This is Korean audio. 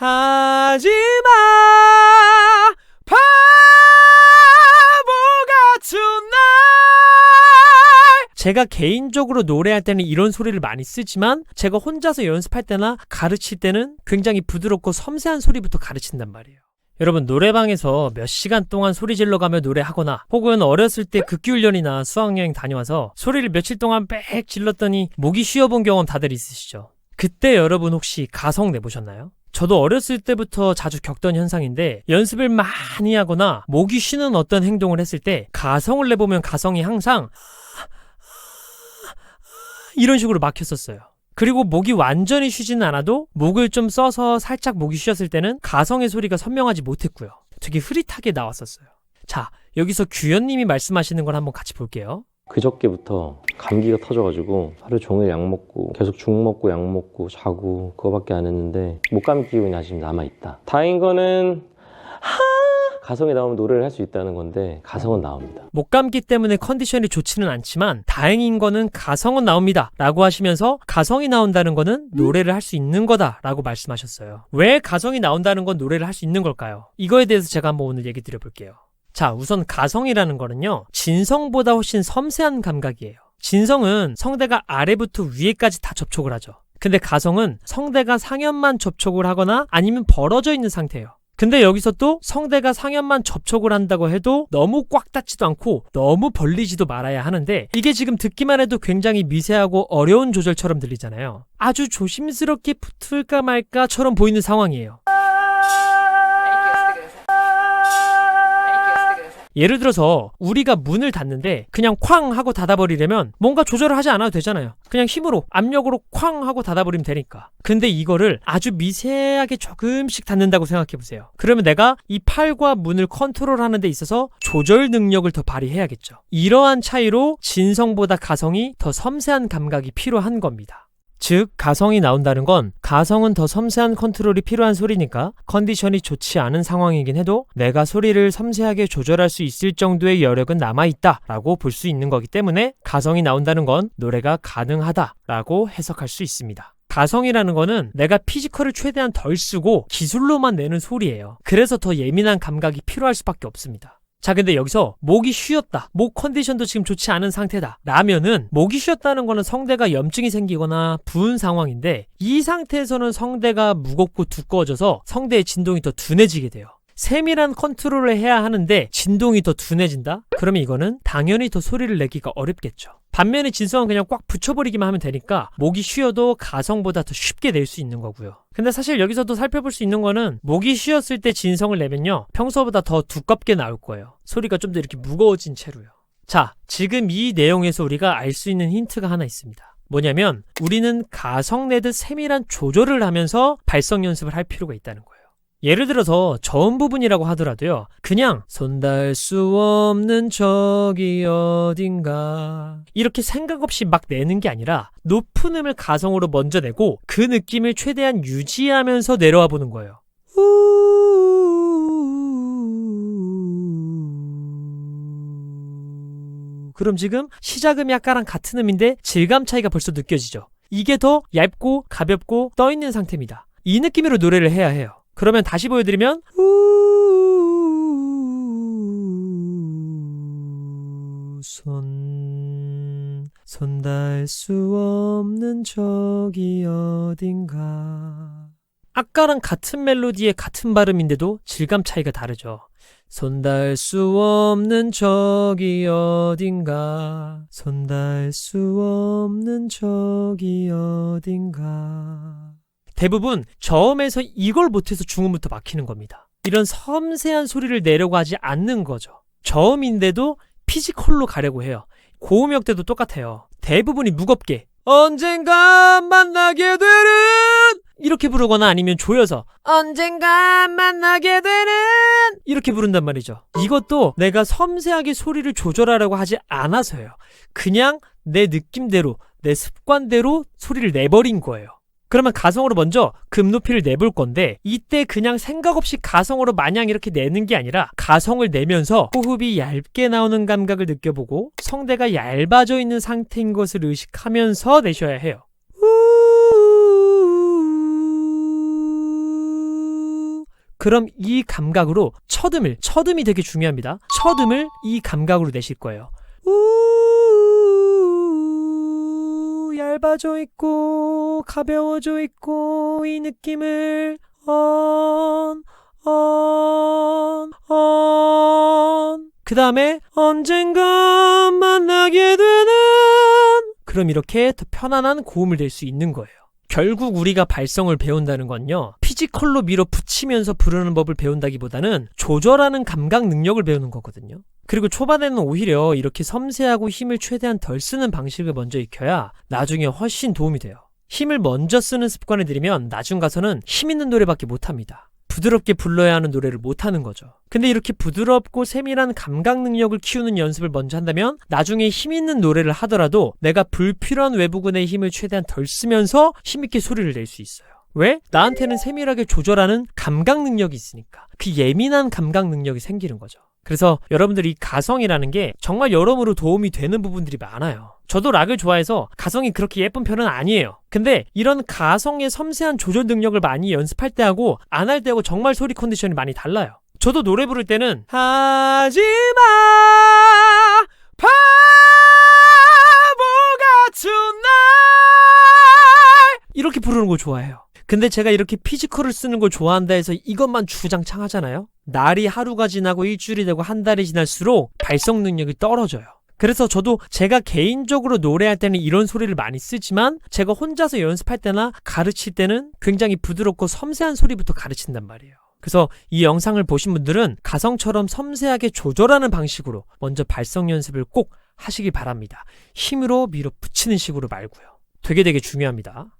하지마 바보 같은 날. 제가 개인적으로 노래할 때는 이런 소리를 많이 쓰지만 제가 혼자서 연습할 때나 가르칠 때는 굉장히 부드럽고 섬세한 소리부터 가르친단 말이에요. 여러분, 노래방에서 몇 시간 동안 소리 질러가며 노래하거나 혹은 어렸을 때 극기훈련이나 수학여행 다녀와서 소리를 며칠 동안 빽 질렀더니 목이 쉬어본 경험 다들 있으시죠? 그때 여러분 혹시 가성 내보셨나요? 저도 어렸을 때부터 자주 겪던 현상인데 연습을 많이 하거나 목이 쉬는 어떤 행동을 했을 때 가성을 내보면 가성이 항상 이런 식으로 막혔었어요. 그리고 목이 완전히 쉬지는 않아도 목을 좀 써서 살짝 목이 쉬었을 때는 가성의 소리가 선명하지 못했고요. 되게 흐릿하게 나왔었어요. 자, 여기서 규현님이 말씀하시는 걸 한번 같이 볼게요. 그저께부터 감기가 터져가지고 하루 종일 약 먹고 계속 죽 먹고 약 먹고 자고 그거밖에 안 했는데 목감기 기운이 아직 남아있다. 다행인 거는 가성이 나오면 노래를 할 수 있다는 건데 가성은 나옵니다. 목감기 때문에 컨디션이 좋지는 않지만 다행인 거는 가성은 나옵니다 라고 하시면서 가성이 나온다는 거는 노래를 할 수 있는 거다 라고 말씀하셨어요. 왜 가성이 나온다는 건 노래를 할 수 있는 걸까요? 이거에 대해서 제가 한번 오늘 얘기 드려볼게요. 자, 우선 가성이라는 거는요, 진성보다 훨씬 섬세한 감각이에요. 진성은 성대가 아래부터 위에까지 다 접촉을 하죠. 근데 가성은 성대가 상엽만 접촉을 하거나 아니면 벌어져 있는 상태예요. 근데 여기서 또 성대가 상엽만 접촉을 한다고 해도 너무 꽉 닫지도 않고 너무 벌리지도 말아야 하는데 이게 지금 듣기만 해도 굉장히 미세하고 어려운 조절처럼 들리잖아요. 아주 조심스럽게 붙을까 말까처럼 보이는 상황이에요. 예를 들어서 우리가 문을 닫는데 그냥 쾅 하고 닫아버리려면 뭔가 조절을 하지 않아도 되잖아요. 그냥 힘으로 압력으로 쾅 하고 닫아버리면 되니까. 근데 이거를 아주 미세하게 조금씩 닫는다고 생각해보세요. 그러면 내가 이 팔과 문을 컨트롤하는 데 있어서 조절 능력을 더 발휘해야겠죠. 이러한 차이로 진성보다 가성이 더 섬세한 감각이 필요한 겁니다. 즉, 가성이 나온다는 건 가성은 더 섬세한 컨트롤이 필요한 소리니까 컨디션이 좋지 않은 상황이긴 해도 내가 소리를 섬세하게 조절할 수 있을 정도의 여력은 남아있다 라고 볼 수 있는 거기 때문에 가성이 나온다는 건 노래가 가능하다 라고 해석할 수 있습니다. 가성이라는 거는 내가 피지컬을 최대한 덜 쓰고 기술로만 내는 소리예요. 그래서 더 예민한 감각이 필요할 수밖에 없습니다. 자, 근데 여기서 목이 쉬었다, 목 컨디션도 지금 좋지 않은 상태다 라면은, 목이 쉬었다는 거는 성대가 염증이 생기거나 부은 상황인데 이 상태에서는 성대가 무겁고 두꺼워져서 성대의 진동이 더 둔해지게 돼요. 세밀한 컨트롤을 해야 하는데 진동이 더 둔해진다? 그러면 이거는 당연히 더 소리를 내기가 어렵겠죠. 반면에 진성은 그냥 꽉 붙여버리기만 하면 되니까 목이 쉬어도 가성보다 더 쉽게 낼 수 있는 거고요. 근데 사실 여기서도 살펴볼 수 있는 거는 목이 쉬었을 때 진성을 내면요, 평소보다 더 두껍게 나올 거예요. 소리가 좀 더 이렇게 무거워진 채로요. 자, 지금 이 내용에서 우리가 알 수 있는 힌트가 하나 있습니다. 뭐냐면 우리는 가성 내듯 세밀한 조절을 하면서 발성 연습을 할 필요가 있다는 거예요. 예를 들어서 저음 부분이라고 하더라도요, 그냥 손 닿을 수 없는 저기 어딘가 이렇게 생각 없이 막 내는 게 아니라 높은 음을 가성으로 먼저 내고 그 느낌을 최대한 유지하면서 내려와 보는 거예요. 그럼 지금 시작음이 아까랑 같은 음인데 질감 차이가 벌써 느껴지죠. 이게 더 얇고 가볍고 떠있는 상태입니다. 이 느낌으로 노래를 해야 해요. 그러면 다시 보여드리면 손 닿을 수 없는 저기 어딘가. 아까랑 같은 멜로디에 같은 발음인데도 질감 차이가 다르죠. 손 닿을 수 없는 저기 어딘가, 손 닿을 수 없는 저기 어딘가. 대부분 저음에서 이걸 못해서 중음부터 막히는 겁니다. 이런 섬세한 소리를 내려고 하지 않는 거죠. 저음인데도 피지컬로 가려고 해요. 고음역 때도 똑같아요. 대부분이 무겁게 언젠가 만나게 되는 이렇게 부르거나 아니면 조여서 언젠가 만나게 되는 이렇게 부른단 말이죠. 이것도 내가 섬세하게 소리를 조절하려고 하지 않아서요. 그냥 내 느낌대로, 내 습관대로 소리를 내버린 거예요. 그러면 가성으로 먼저 금 높이를 내볼 건데 이때 그냥 생각 없이 가성으로 마냥 이렇게 내는 게 아니라 가성을 내면서 호흡이 얇게 나오는 감각을 느껴보고 성대가 얇아져 있는 상태인 것을 의식하면서 내셔야 해요. 그럼 이 감각으로 첫음이 되게 중요합니다. 첫음을 이 감각으로 내실 거예요. 얇아져 있고 가벼워져 있고 이 느낌을 그 다음에 언젠가 만나게 되는, 그럼 이렇게 더 편안한 고음을 낼 수 있는 거예요. 결국 우리가 발성을 배운다는 건요, 피지컬로 밀어붙이면서 부르는 법을 배운다기보다는 조절하는 감각 능력을 배우는 거거든요. 그리고 초반에는 오히려 이렇게 섬세하고 힘을 최대한 덜 쓰는 방식을 먼저 익혀야 나중에 훨씬 도움이 돼요. 힘을 먼저 쓰는 습관을 들이면 나중 가서는 힘 있는 노래밖에 못합니다. 부드럽게 불러야 하는 노래를 못하는 거죠. 근데 이렇게 부드럽고 세밀한 감각 능력을 키우는 연습을 먼저 한다면 나중에 힘 있는 노래를 하더라도 내가 불필요한 외부근의 힘을 최대한 덜 쓰면서 힘있게 소리를 낼 수 있어요. 왜? 나한테는 세밀하게 조절하는 감각 능력이 있으니까. 그 예민한 감각 능력이 생기는 거죠. 그래서 여러분들이 가성이라는 게 정말 여러모로 도움이 되는 부분들이 많아요. 저도 락을 좋아해서 가성이 그렇게 예쁜 편은 아니에요. 근데 이런 가성의 섬세한 조절 능력을 많이 연습할 때하고 안 할 때하고 정말 소리 컨디션이 많이 달라요. 저도 노래 부를 때는 하지마 바보 같은 날 이렇게 부르는 걸 좋아해요. 근데 제가 이렇게 피지컬을 쓰는 걸 좋아한다 해서 이것만 주구장창 하잖아요. 날이 하루가 지나고 일주일이 되고 한 달이 지날수록 발성 능력이 떨어져요. 그래서 저도 제가 개인적으로 노래할 때는 이런 소리를 많이 쓰지만 제가 혼자서 연습할 때나 가르칠 때는 굉장히 부드럽고 섬세한 소리부터 가르친단 말이에요. 그래서 이 영상을 보신 분들은 가성처럼 섬세하게 조절하는 방식으로 먼저 발성 연습을 꼭 하시길 바랍니다. 힘으로 밀어붙이는 식으로 말고요. 되게 중요합니다.